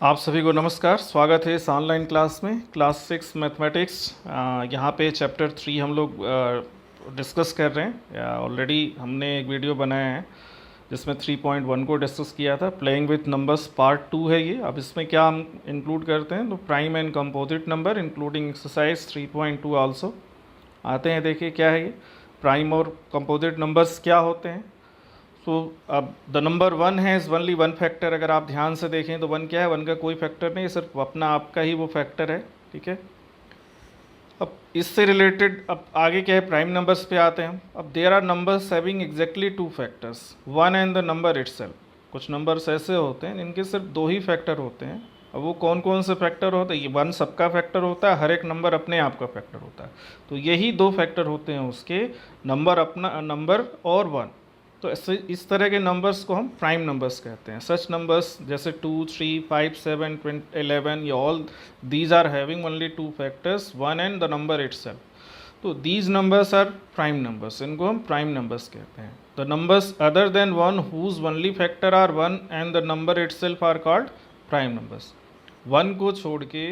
आप सभी को नमस्कार। स्वागत है इस ऑनलाइन क्लास में, क्लास 6 मैथमेटिक्स। यहाँ पे चैप्टर 3 हम लोग डिस्कस कर रहे हैं। ऑलरेडी हमने एक वीडियो बनाया है जिसमें 3.1 को डिस्कस किया था। प्लेइंग विथ नंबर्स पार्ट 2 है ये। अब इसमें क्या हम इंक्लूड करते हैं, तो prime and composite number including exercise 3.2 also आते हैं। देखिए क्या है ये, प्राइम और कंपोजिट नंबर्स क्या होते हैं। सो अब द नंबर 1 है इज़ ओनली वन फैक्टर। अगर आप ध्यान से देखें तो 1 क्या है, 1 का कोई फैक्टर नहीं, सिर्फ अपना आपका ही वो फैक्टर है। ठीक है, अब इससे रिलेटेड अब आगे क्या है, प्राइम नंबर्स पे आते हैं हम। अब there are numbers having exactly 2 factors, 1 and the number itself. कुछ नंबर्स ऐसे होते हैं जिनके सिर्फ 2 ही फैक्टर होते हैं। अब वो कौन कौन से फैक्टर होते हैं, ये 1 सबका फैक्टर होता है, हर एक नंबर अपने आप का फैक्टर होता है। तो यही 2 फैक्टर होते हैं उसके, नंबर अपना नंबर और 1। तो ऐसे इस तरह के नंबर्स को हम प्राइम नंबर्स कहते हैं। सच नंबर्स जैसे 2, 3, 5, 7, 11, या all these are having only 2 factors, 1 and the number itself. तो these numbers are prime numbers, इनको हम प्राइम नंबर्स कहते हैं। The numbers other than 1 whose only factor are 1 and the number itself are called prime numbers. 1 को छोड़ के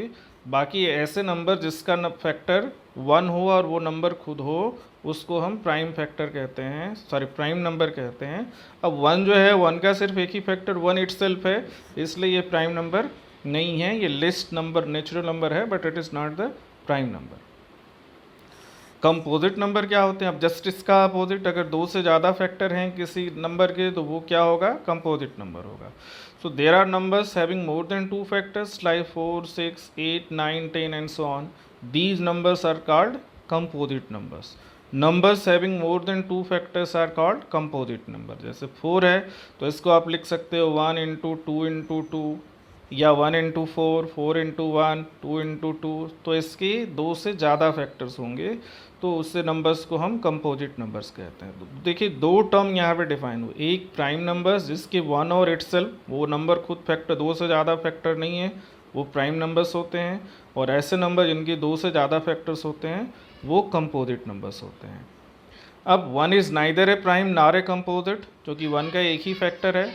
बाकी ऐसे नंबर जिसका फैक्टर 1 हो और वो नंबर खुद हो, उसको हम प्राइम फैक्टर कहते हैं, सॉरी प्राइम नंबर कहते हैं। अब 1 जो है, 1 का सिर्फ एक ही फैक्टर 1 इटसेल्फ है, इसलिए ये प्राइम नंबर नहीं है। ये लिस्ट नंबर, नेचुरल नंबर है, but it is not the prime number. Composite number क्या होते हैं, अब जस्ट इसका अपोजिट, अगर 2 से ज़्यादा फैक्टर हैं किसी नंबर के तो वो क्या होगा, कंपोजिट नंबर होगा। So there are numbers having more than 2 factors like 4, 6, 8, 9, 10 and so on. These numbers are called composite numbers. Numbers having more than 2 factors are called composite number. जैसे 4 है तो इसको आप लिख सकते हो 1 इंटू 2 इंटू 2, या 1 इंटू 4, 4 इंटू 1, 2 इंटू 2। तो इसके 2 से ज़्यादा फैक्टर्स होंगे तो उससे नंबर्स को हम कंपोजिट नंबर्स कहते हैं। तो देखिए 2 टर्म यहाँ पे डिफाइन हुए, एक प्राइम नंबर्स जिसके 1 और इटसेल्फ, वो नंबर खुद फैक्टर 2 से ज़्यादा फैक्टर नहीं है, वो प्राइम नंबर्स होते हैं। और ऐसे नंबर जिनके 2 से ज़्यादा फैक्टर्स होते हैं वो कंपोजिट नंबर्स होते हैं। अब 1 is neither A prime nor a composite, क्योंकि 1 का एक ही फैक्टर है,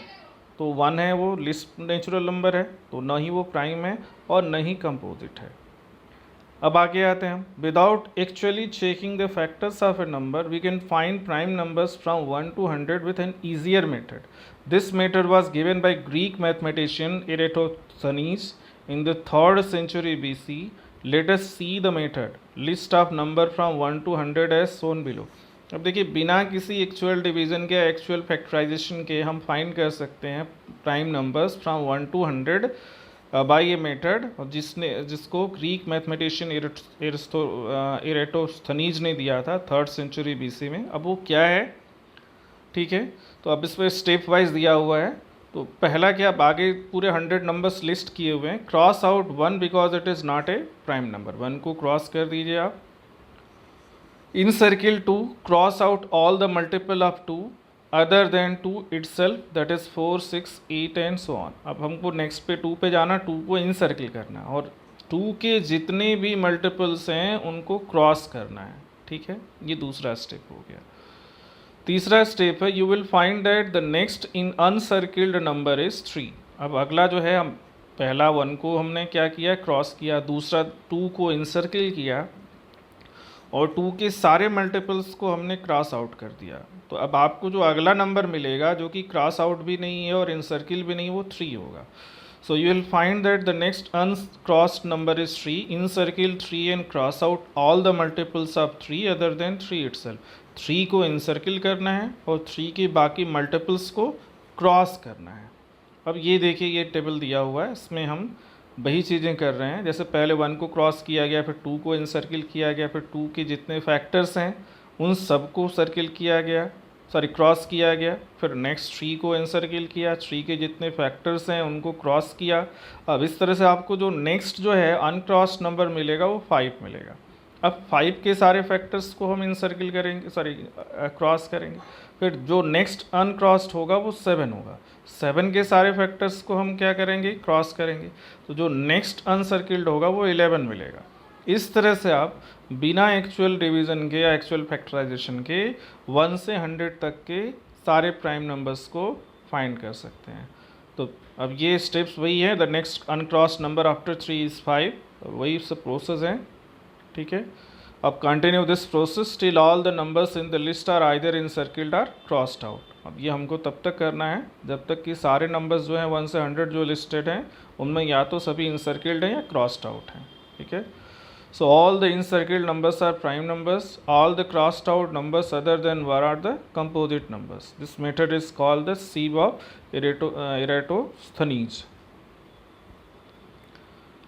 तो 1 है वो लिस्ट नेचुरल नंबर है, तो न ही वो प्राइम है और न ही कंपोजिट है। अब आगे आते हैं, without actually checking the factors of a number we can find prime numbers from 1 to 100 with an easier method. This method was given by Greek mathematician Eratosthenes in the 3rd century BC। Let us see the method. List of number from 1 to 100 as shown below. अब देखिए बिना किसी actual division के, actual factorization के हम find कर सकते हैं prime numbers from 1 to 100 by a method, जिसको ग्रीक मैथमेटिशियन एरेटोस्थनीज ने दिया था 3rd century BC में। अब वो क्या है, ठीक है, तो अब इस पर स्टेप वाइज दिया हुआ है। तो पहला क्या, अब आगे पूरे 100 नंबर्स लिस्ट किए हुए हैं। Cross out 1 because it is not a prime number, 1 को क्रॉस कर दीजिए आप। इन circle 2, cross out all the multiple of 2 other than 2 itself, that is 4, 6, 8 and so on. अब हमको नेक्स्ट पे 2 पे जाना, 2 को इन सर्किल करना और 2 के जितने भी मल्टीपल्स हैं उनको क्रॉस करना है। ठीक है, ये दूसरा स्टेप हो गया। तीसरा स्टेप है, you will find that the next in uncircled number is 3। अब अगला जो है, हम पहला 1 को हमने क्या किया, क्रॉस किया, दूसरा 2 को इनसर्किल किया और 2 के सारे मल्टीपल्स को हमने क्रॉस आउट कर दिया। तो अब आपको जो अगला नंबर मिलेगा जो कि क्रॉस आउट भी नहीं है और इनसर्किल भी नहीं, वो 3 होगा। So you will find that the next uncrossed number is 3, encircle 3 and cross out all the multiples of 3 other than 3 itself. 3 को इनसर्किल करना है और 3 के बाकी मल्टीपल्स को क्रॉस करना है। अब ये देखिए, ये टेबल दिया हुआ है, इसमें हम वही चीज़ें कर रहे हैं। जैसे पहले 1 को क्रॉस किया गया, फिर 2 को इनसर्किल किया गया, फिर 2 के जितने फैक्टर्स हैं उन सबको सर्किल किया गया, सॉरी क्रॉस किया गया। फिर नेक्स्ट 3 को इनसर्किल किया, 3 के जितने फैक्टर्स हैं उनको क्रॉस किया। अब इस तरह से आपको जो नेक्स्ट जो है अनक्रॉस्ड नंबर मिलेगा वो 5 मिलेगा। अब 5 के सारे फैक्टर्स को हम इनसर्किल करेंगे, सॉरी क्रॉस करेंगे। फिर जो नेक्स्ट अनक्रॉस्ड होगा वो 7 होगा। 7 के सारे फैक्टर्स को हम क्या करेंगे, क्रॉस करेंगे। तो जो नेक्स्ट अनसर्किल्ड होगा वो 11 मिलेगा। इस तरह से आप बिना एक्चुअल डिवीज़न के या एक्चुअल फैक्टराइजेशन के 1 से 100 तक के सारे प्राइम नंबर्स को फाइंड कर सकते हैं। तो अब ये स्टेप्स वही है, the next uncross number after 3 is 5, वही सब प्रोसेस है, ठीक है। अब continue this process till all the numbers in the list are either encircled or crossed out. अब ये हमको तब तक करना है जब तक कि सारे नंबर्स जो हैं 1 से 100 जो लिस्टेड हैं उनमें या तो सभी इनसर्किल्ड हैं या क्रॉस्ड आउट हैं, ठीक है। So all the encircled numbers are prime numbers. All the crossed out numbers other than 1 are the composite numbers. This method is called the sieve of Eratosthenes.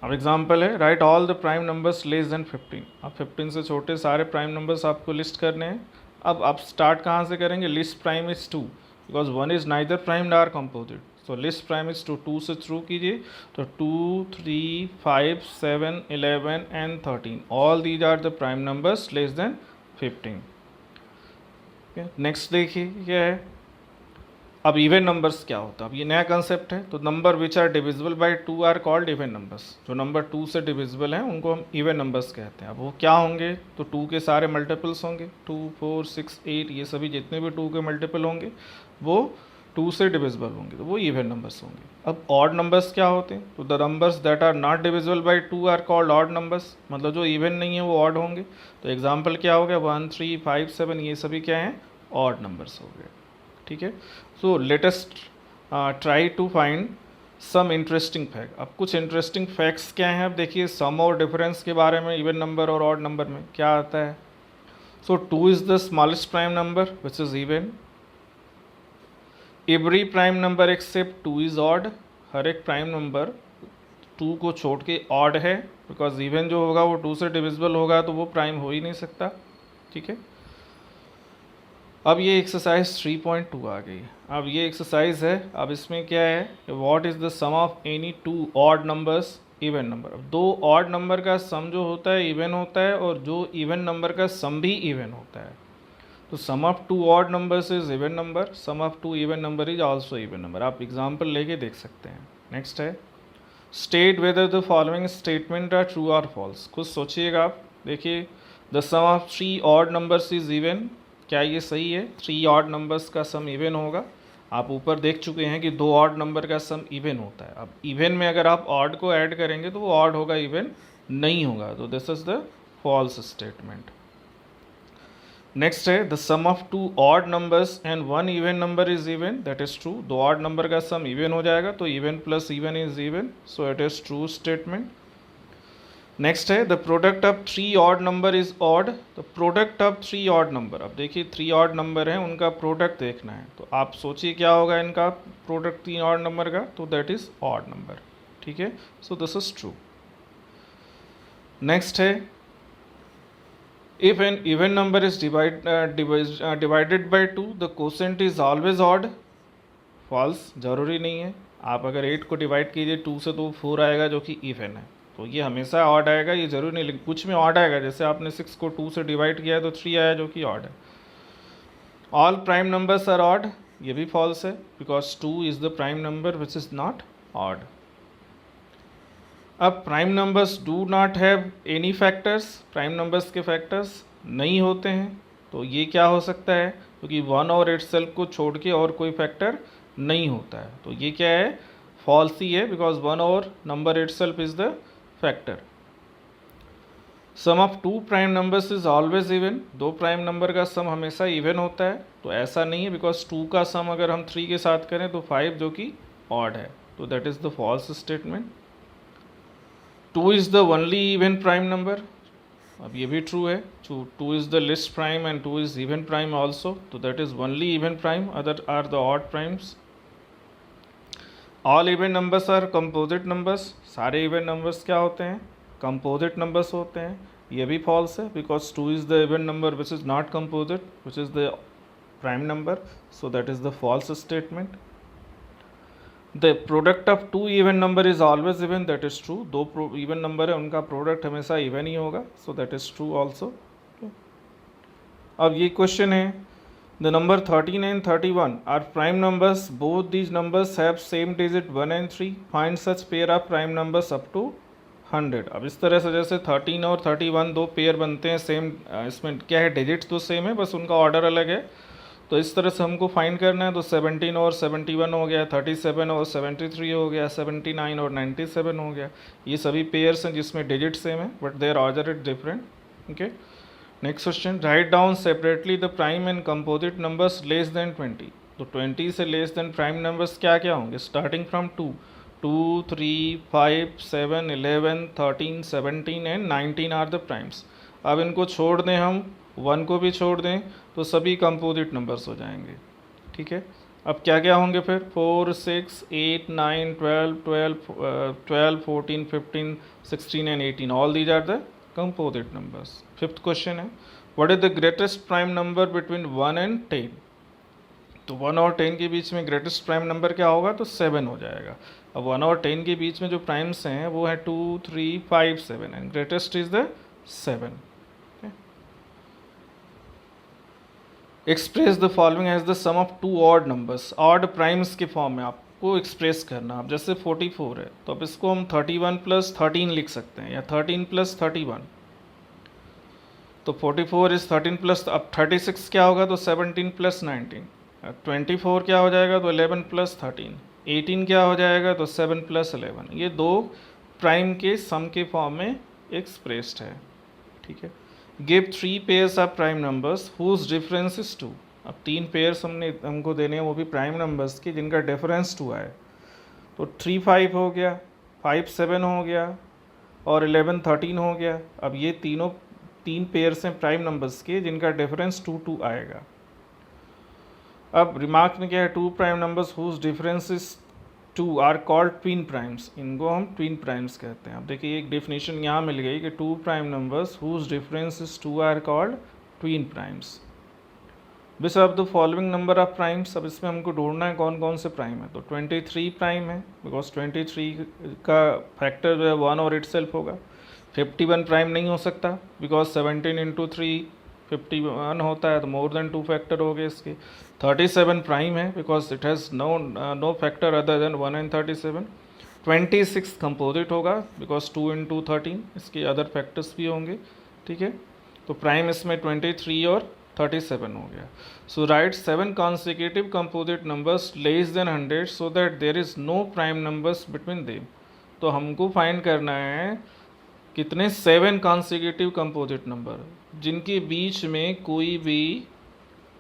अब एग्जाम्पल है, right all the prime numbers less than 15। अब 15 से छोटे सारे prime numbers आपको list करने हैं। अब आप स्टार्ट कहाँ से करेंगे, list prime is 2 because 1 is neither prime nor composite, so list prime is 2, 2 से थ्रू कीजिए तो 2, 3, 5, 7, 11 and 13 all these are the prime numbers less than 15। Next देखिए क्या है, अब इवन नंबर्स क्या होता है, अब ये नया कंसेप्ट है। तो number which are divisible by 2 are called even numbers. जो नंबर 2 से डिविजिबल हैं उनको हम इवन नंबर्स कहते हैं। अब वो क्या होंगे, तो 2 के सारे मल्टीपल्स होंगे, 2, 4, 6, 8, ये सभी जितने भी 2 के मल्टीपल होंगे वो 2 से डिविजिबल होंगे, तो वो इवन नंबर्स होंगे। अब ऑड नंबर्स क्या होते हैं, तो the numbers that are not divisible by 2 are called odd numbers, मतलब जो इवन नहीं है वो ऑड होंगे। तो एग्जाम्पल क्या हो गया, 1, 3, 5, 7, ये सभी क्या हैं, ऑड नंबर्स हो गए, ठीक है। So let us try to find some interesting fact. अब कुछ इंटरेस्टिंग फैक्ट्स क्या हैं, अब देखिए सम और डिफरेंस के बारे में इवन नंबर और ऑड नंबर में क्या आता है। So 2 is the smallest prime number which is even. Every prime number except 2 is odd, हर एक प्राइम नंबर 2 को छोड़ के ऑड है, बिकॉज इवन जो होगा वो 2 से डिविजिबल होगा तो वो प्राइम हो ही नहीं सकता, ठीक है। अब ये एक्सरसाइज 3.2 आ गई। अब ये एक्सरसाइज है, अब इसमें क्या है, what is the sum of any 2 odd numbers even number. अब 2 ऑड नंबर का सम जो होता है इवन होता है और जो इवन नंबर का सम भी इवन होता है। तो sum of 2 odd numbers is even number, sum of 2 even number is also even number. आप एग्जाम्पल लेके देख सकते हैं। नेक्स्ट है, state whether the following statement are true और फॉल्स। कुछ सोचिएगा आप, देखिए the sum of 3 odd numbers is even, क्या ये सही है, 3 ऑड नंबर्स का सम इवन होगा। आप ऊपर देख चुके हैं कि 2 ऑड नंबर का सम इवन होता है। अब इवन में अगर आप ऑड को ऐड करेंगे तो वो ऑड होगा, इवन नहीं होगा, तो this is the false statement. Next है, the sum of 2 odd numbers and 1 even number is even, that is true. 2 odd number का सम इवन हो जाएगा तो even plus even is even, so it is true statement. Next है, the product of 3 odd number is odd, the product of 3 odd number. अब देखिए 3 odd number हैं, उनका product देखना है, तो आप सोचिए क्या होगा इनका प्रोडक्ट 3 ऑड नंबर का, तो दैट इज ऑड नंबर, ठीक है। So this is true. Next है, if an even number is divided by 2 the quotient is always odd, false. जरूरी नहीं है, आप अगर 8 को डिवाइड कीजिए 2 से तो 4 आएगा जो कि इवन है, तो ये हमेशा ऑड आएगा, ये जरूरी नहीं, लेकिन कुछ में ऑड आएगा। जैसे आपने 6 को 2 से डिवाइड किया है तो 3 आया जो कि ऑड है। All prime numbers are odd, ये भी फॉल्स है, because 2 is the prime number which is not odd. अब prime numbers do not have any factors, prime numbers के फैक्टर्स नहीं होते हैं, तो ये क्या हो सकता है, क्योंकि 1 और इटसेल्फ को छोड़ के और कोई फैक्टर नहीं होता है, तो ये क्या है, फॉल्स ही है, बिकॉज 1 और number itself is the factor. Sum of 2 prime numbers is always even, 2 prime number का सम हमेशा इवन होता है, तो ऐसा नहीं है, बिकॉज 2 का सम अगर हम 3 के साथ करें तो 5 जो कि ऑड है, तो that is the false statement. 2 is the only even prime number, अब ये भी ट्रू है, 2 is the least prime and 2 is even prime also, तो that is only even prime, other are the odd primes. All even numbers are composite numbers, सारे even numbers क्या होते हैं, composite numbers होते हैं, ये भी फॉल्स है, because 2 is the even number which is not composite which is the prime number, so that is the false statement. The product of 2 even number is always even, that is true. 2 even number है, उनका product हमेशा even ही होगा, so that is true also. अब ये question है, the number 13 and 31 are prime numbers, both these numbers have same digit 1 and 3, find such pair of prime numbers up to 100। अब इस तरह से जैसे 13 और 31 दो पेयर बनते हैं सेम, इसमें क्या है, डिजिट्स तो सेम है, बस उनका ऑर्डर अलग है, तो इस तरह से हमको फाइंड करना है। तो 17 और 71 हो गया, 37 और 73 हो गया, 79 और 97 हो गया। ये सभी पेयर्स हैं जिसमें डिजिट सेम है but their order is different. Okay, next question, write down separately the prime and composite numbers less than 20। तो 20 से लेस देन प्राइम नंबर्स क्या क्या होंगे, starting from 2, 2, 3, 5, 7, 11, 13, 17 and 19 are the primes. अब इनको छोड़ दें, हम 1 को भी छोड़ दें तो सभी कंपोजिट नंबर्स हो जाएंगे। ठीक है, अब क्या क्या होंगे फिर, 4, 6, 8, 9, 12, 14, 15, 16 and 18, all these are the composite numbers. Fifth question है, what is the greatest prime number between 1 and 10। तो 1 और 10 के बीच में ग्रेटेस्ट प्राइम नंबर क्या होगा, तो 7 हो जाएगा। अब 1 और 10 के बीच में जो प्राइम्स हैं वो है 2, 3, 5, 7 and greatest is the 7। Express the following as the sum of two odd numbers. Odd primes के फॉर्म में आपको एक्सप्रेस करना। अब जैसे 44 है तो अब इसको हम 31 प्लस 13 लिख सकते हैं या 13 प्लस 31। तो 44 इज 13 प्लस, अब 36 क्या होगा, तो 17 प्लस 19। 24 क्या हो जाएगा, तो 11 प्लस 13। 18 क्या हो जाएगा, तो 7 प्लस 11। ये दो प्राइम के सम के फॉर्म में एक्सप्रेस्ड है। ठीक है, give 3 pairs of prime numbers whose difference is 2। अब 3 पेयर्स हमको देने हैं, वो भी प्राइम नंबर्स की जिनका डिफरेंस 2 आए। तो 3, 5 हो गया, 5, 7 हो गया और 11, 13 हो गया। अब ये तीन पेयर्स हैं प्राइम नंबर्स के जिनका डिफरेंस 2, 2 आएगा। अब रिमार्क में क्या है, 2 prime numbers whose difference is 2 are called twin primes. इनको हम ट्विन प्राइम्स कहते हैं। अब देखिए एक डेफिनेशन यहाँ मिल गई कि 2 prime numbers whose difference is 2 are called twin primes. Which of the following number of primes. अब इसमें हमको ढूंढना है कौन कौन से प्राइम है। तो 23 प्राइम है बिकॉज 23 का फैक्टर जो है 1 और इटसेल्फ होगा। 51 प्राइम नहीं हो सकता बिकॉज 17 इंटू 3 51 होता है, तो मोर देन 2 फैक्टर हो गए इसके। 37 प्राइम है because it has no factor other than 1 and 37। 26 composite होगा बिकॉज 2 इंटू 13, इसके अदर फैक्टर्स भी होंगे। ठीक है, तो प्राइम इसमें 23 और 37 हो गया। सो right 7 consecutive composite numbers less than 100 so that there is no prime numbers between them। तो हमको फाइंड करना है कितने 7 consecutive composite नंबर जिनके बीच में कोई भी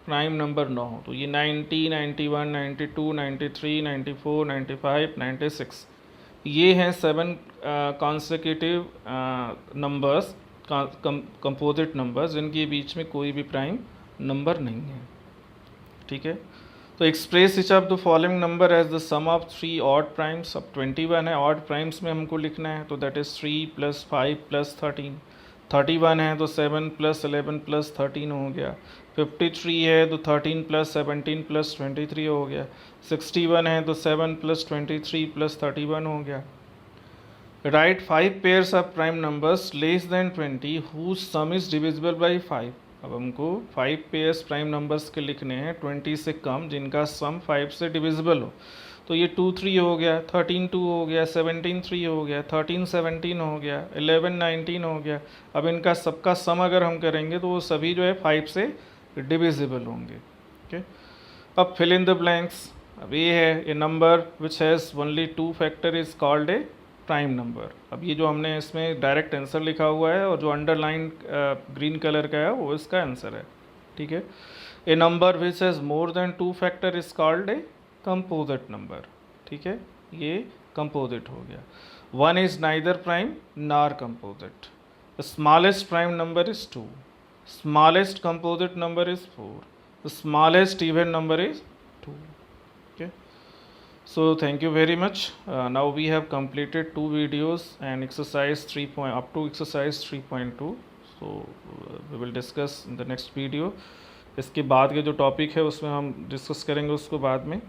प्राइम नंबर ना हो। तो ये 90, 91, 92, 93, 94, 95, 96 ये हैं 7 consecutive नंबर्स, कंपोजिट नंबर्स जिनके बीच में कोई भी प्राइम नंबर नहीं है। ठीक है, तो express each of the following number as the sum of 3 odd primes. अब 21 है, ऑड प्राइम्स में हमको लिखना है, तो दैट इज़ 3 प्लस 5 प्लस 13। 31 है तो 7 प्लस 11 प्लस 13 हो गया। 53 है तो 13 प्लस 17 प्लस 23 हो गया। 61 है तो 7 प्लस 23 प्लस 31 हो गया। Right 5 pairs of prime numbers less than 20 whose sum is divisible by 5। अब हमको 5 पेयर्स प्राइम नंबर्स के लिखने हैं 20 से कम जिनका सम 5 से डिविजिबल हो। तो ये 2, 3 हो गया, 13, 2 हो गया, 17, 3 हो गया, 13, 17 हो गया, 11, 19 हो गया। अब इनका सबका सम अगर हम करेंगे तो वो सभी जो है 5 से डिविजिबल होंगे। ओके, अब फिल इन द ब्लैंक्स। अब ये है a number which has only 2 factor is called a prime number. अब ये जो हमने इसमें डायरेक्ट आंसर लिखा हुआ है और जो अंडरलाइन ग्रीन कलर का है वो इसका आंसर है। ठीक है, a number which has more than 2 factor is called a composite number. ठीक है, ये कंपोजिट हो गया। 1 is neither prime nor composite. The smallest prime number is 2, smallest composite number is 4, the smallest even number is 2। okay, so thank you very much. Now we have completed 2 videos and exercise 3 up to exercise 3.2. so we will discuss in the next video. इसके बाद के जो topic है उसमें हम discuss करेंगे उसको बाद में।